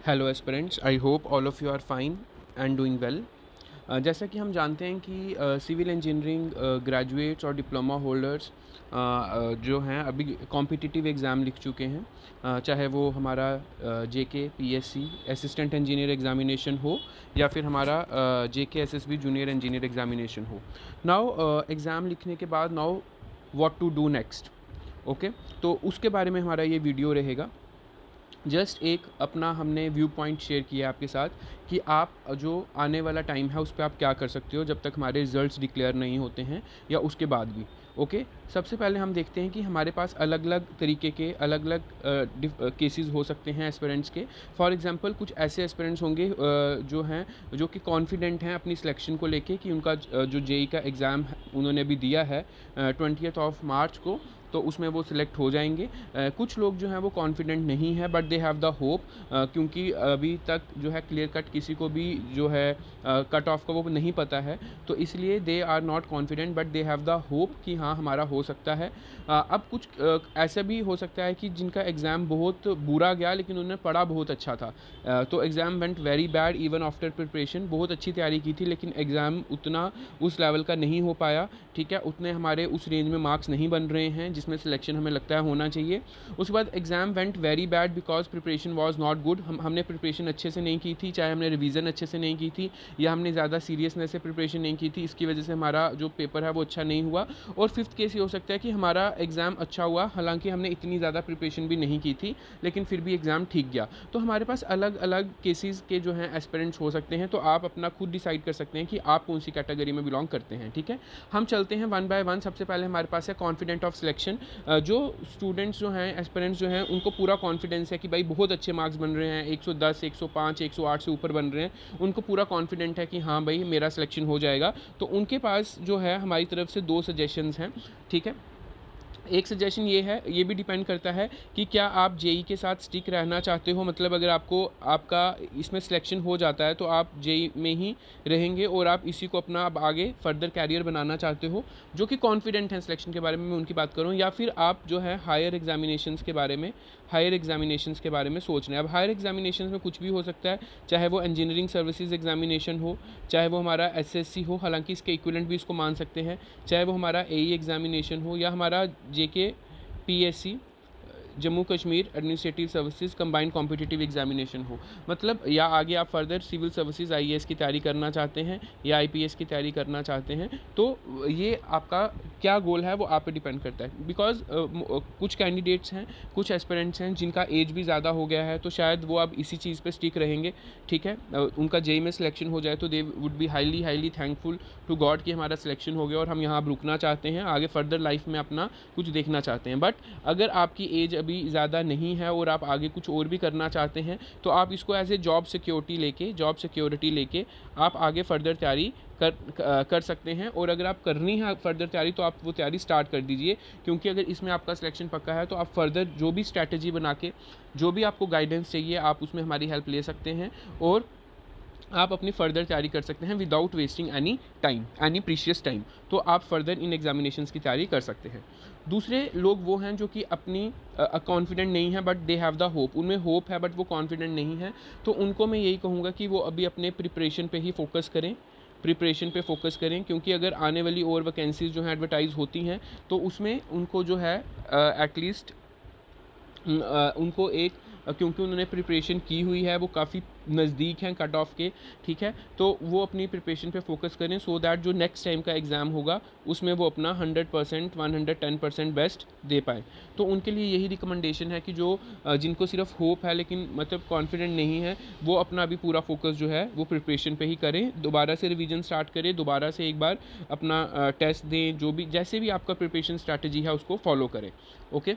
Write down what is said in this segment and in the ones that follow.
Hello aspirants, I hope all of you are fine and doing well. जैसा कि हम जानते हैं कि सिविल इंजीनियरिंग ग्रेजुएट्स और डिप्लोमा होल्डर्स जो हैं अभी कॉम्पिटिटिव एग्ज़ाम लिख चुके हैं, चाहे वो हमारा JK PSC assistant engineer examination हो या फिर हमारा JK SSB junior engineer examination हो। नाउ एग्ज़ाम लिखने के बाद now what to do next. Okay, तो उसके बारे में हमारा ये वीडियो रहेगा। जस्ट एक अपना हमने व्यू पॉइंट शेयर किया आपके साथ कि आप जो आने वाला टाइम है उस पर आप क्या कर सकते हो जब तक हमारे रिजल्ट्स डिक्लेयर नहीं होते हैं या उसके बाद भी। ओके, सबसे पहले हम देखते हैं कि हमारे पास अलग अलग तरीके के अलग अलग केसेस हो सकते हैं एस्पिरेंट्स के। फॉर एग्जांपल कुछ ऐसे एस्पिरेंट्स होंगे जो हैं जो कि कॉन्फिडेंट हैं अपनी सिलेक्शन को लेके कि उनका जो जेई का एग्ज़ाम उन्होंने अभी दिया है 20th ऑफ मार्च को, तो उसमें वो सिलेक्ट हो जाएंगे। कुछ लोग जो हैं वो कॉन्फिडेंट नहीं है but they have the hope, क्योंकि अभी तक जो है क्लियर कट किसी को भी जो है कट ऑफ का वो नहीं पता है, तो इसलिए they are not confident but they have the hope कि हाँ हमारा हो सकता है। अब कुछ ऐसा भी हो सकता है कि जिनका एग्ज़ाम बहुत बुरा गया लेकिन उन्होंने पढ़ा बहुत अच्छा था, तो exam went very bad even after preparation. बहुत अच्छी तैयारी की थी लेकिन एग्ज़ाम उतना उस लेवल का नहीं हो पाया, ठीक है, उतने हमारे उस रेंज में मार्क्स नहीं बन रहे हैं जिसमें सिलेक्शन हमें लगता है होना चाहिए। उसके बाद exam went very bad because preparation was not good. हमने प्रिपरेशन अच्छे से नहीं की थी, चाहे हमने रिवीजन अच्छे से नहीं की थी या हमने ज़्यादा सीरियसनेस से प्रिपरेशन नहीं की थी, इसकी वजह से हमारा जो पेपर है वो अच्छा नहीं हुआ। और फिफ्थ केस ये हो सकता है कि हमारा एग्ज़ाम अच्छा हुआ, हालांकि हमने इतनी ज़्यादा प्रिपरेशन भी नहीं की थी लेकिन फिर भी एग्ज़ाम ठीक गया। तो हमारे पास अलग अलग केसेस के जो हैं एस्पिरेंट्स हो सकते हैं, तो आप अपना खुद डिसाइड कर सकते हैं कि आप कौन सी कैटेगरी में बिलोंग करते हैं। ठीक है, हम चलते हैं वन बाय वन। सबसे पहले हमारे पास है कॉन्फिडेंट ऑफ सिलेक्शन। जो स्टूडेंट्स जो हैं एस्पिरेंट्स जो हैं उनको पूरा कॉन्फिडेंस है कि भाई बहुत अच्छे मार्क्स बन रहे हैं, 110 105 108 से ऊपर बन रहे हैं, उनको पूरा कॉन्फिडेंट है कि हाँ भाई मेरा सिलेक्शन हो जाएगा। तो उनके पास जो है हमारी तरफ से दो सजेशंस हैं। ठीक है, एक सजेशन ये है, ये भी डिपेंड करता है कि क्या आप जेई के साथ स्टिक रहना चाहते हो, मतलब अगर आपको आपका इसमें सिलेक्शन हो जाता है तो आप जेई में ही रहेंगे और आप इसी को अपना अब आगे फर्दर कैरियर बनाना चाहते हो, जो कि कॉन्फिडेंट हैं सिलेक्शन के बारे में, मैं उनकी बात करूँ, या फिर आप जो है हायर एग्जामिनेशंस के बारे में सोच रहे हैं। अब हायर एग्जामिनेशंस में कुछ भी हो सकता है, चाहे वो इंजीनियरिंग सर्विसेज एग्जामिनेशन हो, चाहे वो हमारा एसएससी हो, हालांकि इसके इक्विवेलेंट भी इसको मान सकते हैं, चाहे वो हमारा एई एग्जामिनेशन हो या हमारा JK PSC Jammu Kashmir administrative services combined competitive examination हो। मतलब या आगे आप फर्दर सिविल सर्विसेज आईएएस की तैयारी करना चाहते हैं या आईपीएस की तैयारी करना चाहते हैं, तो ये आपका क्या गोल है वो आप पे डिपेंड करता है। बिकॉज कुछ कैंडिडेट्स हैं, कुछ एस्पिरेंट्स हैं जिनका एज भी ज़्यादा हो गया है, तो शायद वो अब इसी चीज़ पे स्टिक रहेंगे। ठीक है, उनका जेई में सिलेक्शन हो जाए तो they would be highly highly thankful to God कि हमारा सिलेक्शन हो गया और हम यहाँ अब रुकना चाहते हैं, आगे फर्दर लाइफ में अपना कुछ देखना चाहते हैं। बट अगर आपकी एज अभी ज़्यादा नहीं है और आप आगे कुछ और भी करना चाहते हैं, तो आप इसको एज ए जॉब सिक्योरिटी लेके आप आगे फर्दर तैयारी कर सकते हैं। और अगर आप करनी है फर्दर तैयारी तो आप वो तैयारी स्टार्ट कर दीजिए, क्योंकि अगर इसमें आपका सिलेक्शन पक्का है तो आप फर्दर जो भी स्ट्रैटेजी बना के जो भी आपको गाइडेंस चाहिए आप उसमें हमारी हेल्प ले सकते हैं और आप अपनी फर्दर तैयारी कर सकते हैं without wasting any precious time. तो आप फर्दर इन एग्जामिनेशंस की तैयारी कर सकते हैं। दूसरे लोग वो हैं जो कि अपनी कॉन्फिडेंट नहीं है but they have the hope, उनमें होप है बट वो कॉन्फिडेंट नहीं है, तो उनको मैं यही कहूँगा कि वो अभी अपने प्रिपरेशन पे ही फोकस करें, क्योंकि अगर आने वाली और वैकेंसीज जो हैं एडवर्टाइज होती हैं तो उसमें उनको जो है एटलीस्ट उनको एक क्योंकि उन्होंने प्रिपरेशन की हुई है, वो काफ़ी नज़दीक हैं कट ऑफ के। ठीक है, तो वो अपनी प्रिपरेशन पे फोकस करें सो दैट जो नेक्स्ट टाइम का एग्ज़ाम होगा उसमें वो अपना 100% 110% बेस्ट दे पाए। तो उनके लिए यही रिकमेंडेशन है कि जो जिनको सिर्फ होप है लेकिन मतलब कॉन्फिडेंट नहीं है, वो अपना अभी पूरा फोकस जो है वो प्रिपरेशन पे ही करें, दोबारा से रिवीजन स्टार्ट करें, दोबारा से एक बार अपना टेस्ट दें, जो भी जैसे भी आपका प्रिपरेशन स्ट्रैटेजी है उसको फॉलो करें। ओके,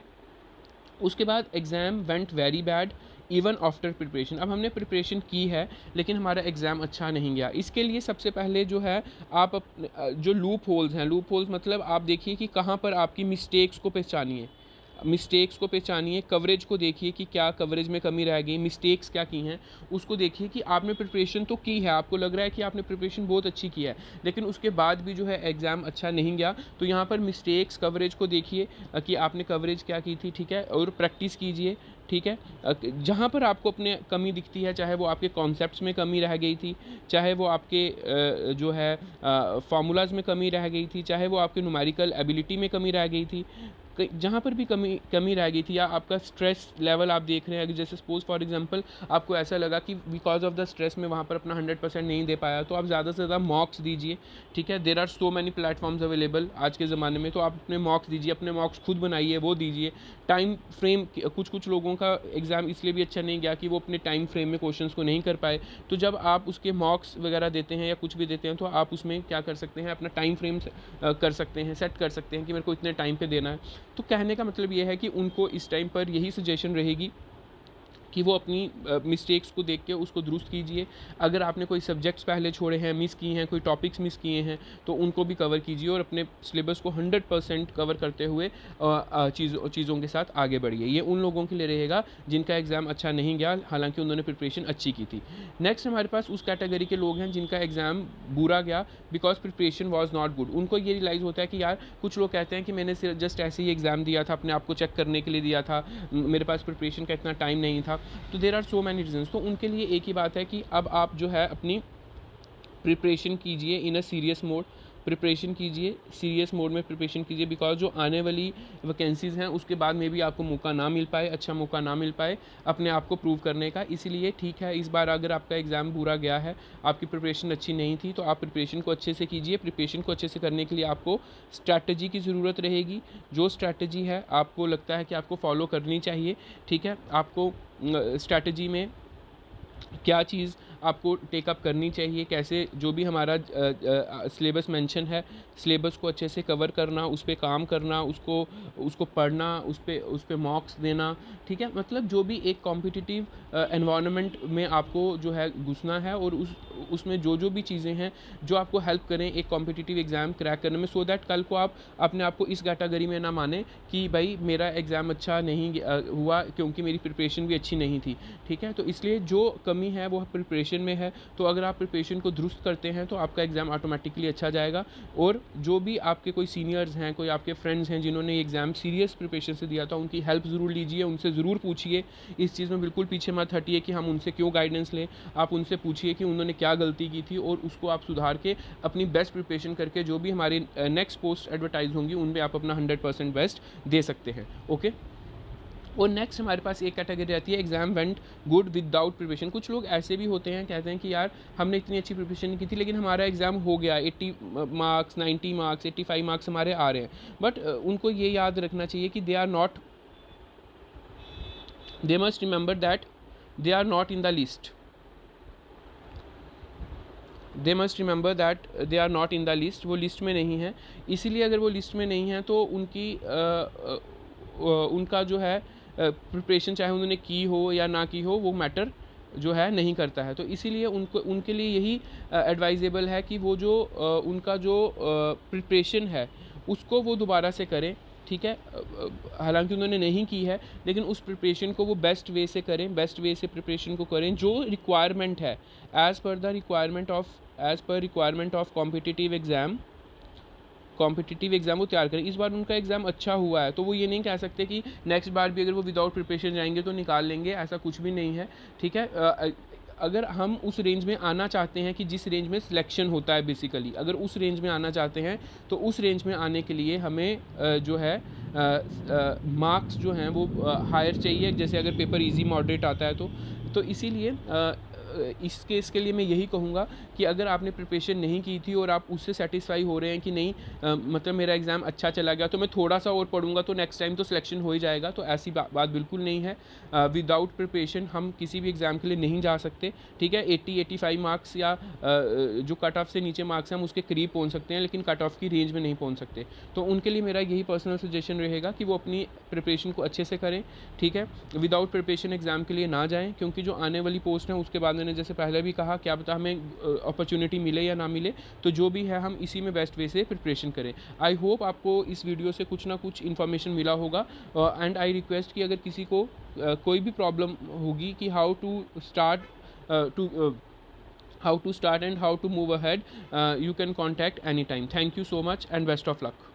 उसके बाद exam went very bad even after preparation. अब हमने प्रिपरेशन की है लेकिन हमारा एग्ज़ाम अच्छा नहीं गया। इसके लिए सबसे पहले जो है आप जो लूप होल्स हैं, लूप होल्स मतलब आप देखिए कि कहाँ पर आपकी मिस्टेक्स को पहचानिए। मिस्टेक्स को पहचानिए, कवरेज को देखिए कि क्या कवरेज में कमी रह गई, मिस्टेक्स क्या की हैं, उसको देखिए कि आपने प्रिपरेशन तो की है, आपको लग रहा है कि आपने प्रिपरेशन बहुत अच्छी की है, लेकिन उसके बाद भी जो है एग्ज़ाम अच्छा नहीं गया, तो यहाँ पर मिस्टेक्स कवरेज को देखिए कि आपने कवरेज क्या की थी, ठीक है, और प्रैक्टिस कीजिए, ठीक है। जहाँ पर आपको अपने कमी दिखती है, चाहे वो आपके कॉन्सेप्ट्स में कमी रह गई थी, चाहे वो आपके जो है फार्मूलाज में कमी रह गई थी, चाहे वो आपके न्यूमेरिकल एबिलिटी में कमी रह गई थी, जहाँ पर भी कमी रह गई थी, या आपका स्ट्रेस लेवल आप देख रहे हैं, जैसे सपोज फॉर एग्जांपल आपको ऐसा लगा कि बिकॉज ऑफ द स्ट्रेस में वहाँ पर अपना 100% नहीं दे पाया, तो आप ज़्यादा से ज़्यादा मॉक्स दीजिए, ठीक है। There are so many platforms available आज के ज़माने में, तो आप अपने मॉक्स दीजिए, अपने मॉक्स खुद बनाइए, वो दीजिए। टाइम फ्रेम, कुछ लोगों का एग्ज़ाम इसलिए भी अच्छा नहीं गया कि वो अपने टाइम फ्रेम में क्वेश्चंस को नहीं कर पाए, तो जब आप उसके मॉक्स वगैरह देते हैं या कुछ भी देते हैं, तो आप उसमें क्या कर सकते हैं, अपना टाइम फ्रेम कर सकते हैं, सेट कर सकते हैं कि मेरे को इतने टाइम पे देना है। तो कहने का मतलब ये है कि उनको इस टाइम पर यही सजेशन रहेगी कि वो अपनी मिस्टेक्स को देख के उसको दुरुस्त कीजिए। अगर आपने कोई सब्जेक्ट्स पहले छोड़े हैं, मिस किए हैं, कोई टॉपिक्स मिस किए हैं, तो उनको भी कवर कीजिए और अपने सिलेबस को 100% कवर करते हुए चीज़ों के साथ आगे बढ़िए। ये उन लोगों के लिए रहेगा जिनका एग्ज़ाम अच्छा नहीं गया, हालांकि उन्होंने प्रिपरेशन अच्छी की थी। नेक्स्ट हमारे पास उस कैटेगरी के लोग हैं जिनका एग्ज़ाम बुरा गया because preparation was not good. उनको ये रियलाइज़ होता है कि यार, कुछ लोग कहते हैं कि मैंने सिर्फ जस्ट ऐसे ही एग्ज़ाम दिया था, अपने आप को चेक करने के लिए दिया था, मेरे पास प्रिपरेशन का इतना टाइम नहीं था। तो there are so many reasons. तो उनके लिए एक ही बात है कि अब आप जो है अपनी प्रिपरेशन कीजिए इन अ सीरियस मोड, प्रिपरेशन कीजिए, सीरियस मोड में प्रिपरेशन कीजिए, बिकॉज जो आने वाली वैकेंसीज़ हैं उसके बाद में भी आपको मौका ना मिल पाए, अच्छा मौका ना मिल पाए अपने आप को प्रूव करने का। इसीलिए ठीक है, इस बार अगर आपका एग्ज़ाम बुरा गया है, आपकी प्रिपरेशन अच्छी नहीं थी, तो आप प्रिपरेशन को अच्छे से कीजिए। प्रिपरेशन को अच्छे से करने के लिए आपको स्ट्रैटेजी की ज़रूरत रहेगी। जो स्ट्रैटेजी है आपको लगता है कि आपको फॉलो करनी चाहिए, ठीक है, आपको स्ट्रैटेजी में क्या चीज़ आपको टेकअप करनी चाहिए, कैसे जो भी हमारा सिलेबस मेंशन है, सिलेबस को अच्छे से कवर करना, उस पर काम करना, उसको पढ़ना, उस पर मॉक्स देना, ठीक है। मतलब जो भी एक कॉम्पिटिटिव एनवायरनमेंट में आपको जो है घुसना है, और उसमें जो भी चीज़ें हैं जो आपको हेल्प करें एक कॉम्पिटिटिव एग्ज़ाम क्रैक करने में, सो दैट कल को आप अपने आप को इस कैटेगरी में ना माने कि भाई मेरा एग्ज़ाम अच्छा नहीं हुआ क्योंकि मेरी प्रिपरेशन भी अच्छी नहीं थी, ठीक है। तो इसलिए जो कमी है वो प्रिपरेशन में है, तो अगर आप प्रिपरेशन को दुरुस्त करते हैं तो आपका एग्ज़ाम ऑटोमेटिकली अच्छा जाएगा। और जो भी आपके कोई सीनियर्स हैं, कोई आपके फ्रेंड्स हैं जिन्होंने ये एग्ज़ाम सीरियस प्रिपरेशन से दिया था, उनकी हेल्प ज़रूर लीजिए, उनसे ज़रूर पूछिए। इस चीज़ में बिल्कुल पीछे मत हटिए कि हम उनसे क्यों गाइडेंस लें। आप उनसे पूछिए कि उन्होंने क्या गलती की थी, और उसको आप सुधार के अपनी बेस्ट प्रिपरेशन करके जो भी हमारी नेक्स्ट पोस्ट एडवर्टाइज होंगी उन पर आप अपना 100% बेस्ट दे सकते हैं। ओके। और नेक्स्ट हमारे पास एक कैटेगरी आती है exam went good without preparation. कुछ लोग ऐसे भी होते हैं, कहते हैं कि यार हमने इतनी अच्छी प्रिपरेशन नहीं की थी, लेकिन हमारा एग्ज़ाम हो गया, 80 मार्क्स, 90 मार्क्स, 85 मार्क्स हमारे आ रहे हैं। बट उनको ये याद रखना चाहिए कि they must remember that they are not in the list. They must remember that they are not in the list. वो लिस्ट में नहीं है, इसीलिए अगर वो लिस्ट में नहीं है तो उनका जो है प्रिपरेशन चाहे उन्होंने की हो या ना की हो, वो मैटर जो है नहीं करता है। तो इसीलिए उनके लिए यही एडवाइजेबल है कि वो जो उनका जो प्रिपरेशन है उसको वो दोबारा से करें, ठीक है। हालांकि उन्होंने नहीं की है, लेकिन उस प्रिपरेशन को वो बेस्ट वे से करें, बेस्ट वे से प्रिपरेशन को करें जो रिक्वायरमेंट है, as per requirement of competitive exam वो तैयार करें। इस बार उनका एग्ज़ाम अच्छा हुआ है, तो वो ये नहीं कह सकते कि नेक्स्ट बार भी अगर वो विदाउट प्रिपरेशन जाएंगे तो निकाल लेंगे, ऐसा कुछ भी नहीं है, ठीक है। अगर हम उस रेंज में आना चाहते हैं कि जिस रेंज में सिलेक्शन होता है बेसिकली, अगर उस रेंज में आना चाहते हैं तो उस रेंज में आने के लिए हमें जो है मार्क्स जो हैं वो हायर चाहिए, जैसे अगर पेपर इजी मॉडरेट आता है तो इसीलिए इस केस के लिए मैं यही कहूँगा कि अगर आपने प्रिपरेशन नहीं की थी और आप उससे सेटिस्फाई हो रहे हैं कि नहीं, मतलब मेरा एग्ज़ाम अच्छा चला गया तो मैं थोड़ा सा और पढ़ूंगा तो नेक्स्ट टाइम तो सिलेक्शन हो ही जाएगा, तो ऐसी बात बिल्कुल नहीं है। विदाउट प्रिपरेशन हम किसी भी एग्ज़ाम के लिए नहीं जा सकते, ठीक है। 80-85 मार्क्स या जो कट ऑफ से नीचे मार्क्स हैं हम उसके करीब पहुँच सकते हैं, लेकिन कट ऑफ की रेंज में नहीं पहुँच सकते। तो उनके लिए मेरा यही पर्सनल सजेशन रहेगा कि वो अपनी प्रिपरेशन को अच्छे से करें, ठीक है। विदाउट प्रिपरेशन एग्ज़ाम के लिए ना जाएँ, क्योंकि जो आने वाली पोस्ट हैं उसके बाद बंदे ने जैसे पहले भी कहा, क्या पता हमें अपॉर्चुनिटी मिले या ना मिले, तो जो भी है हम इसी में बेस्ट वे से प्रिपरेशन करें। आई होप आपको इस वीडियो से कुछ ना कुछ इन्फॉर्मेशन मिला होगा, एंड आई रिक्वेस्ट कि अगर किसी को कोई भी प्रॉब्लम होगी कि how to start how to start and how to move ahead, you can contact anytime. Thank you so much and best of luck.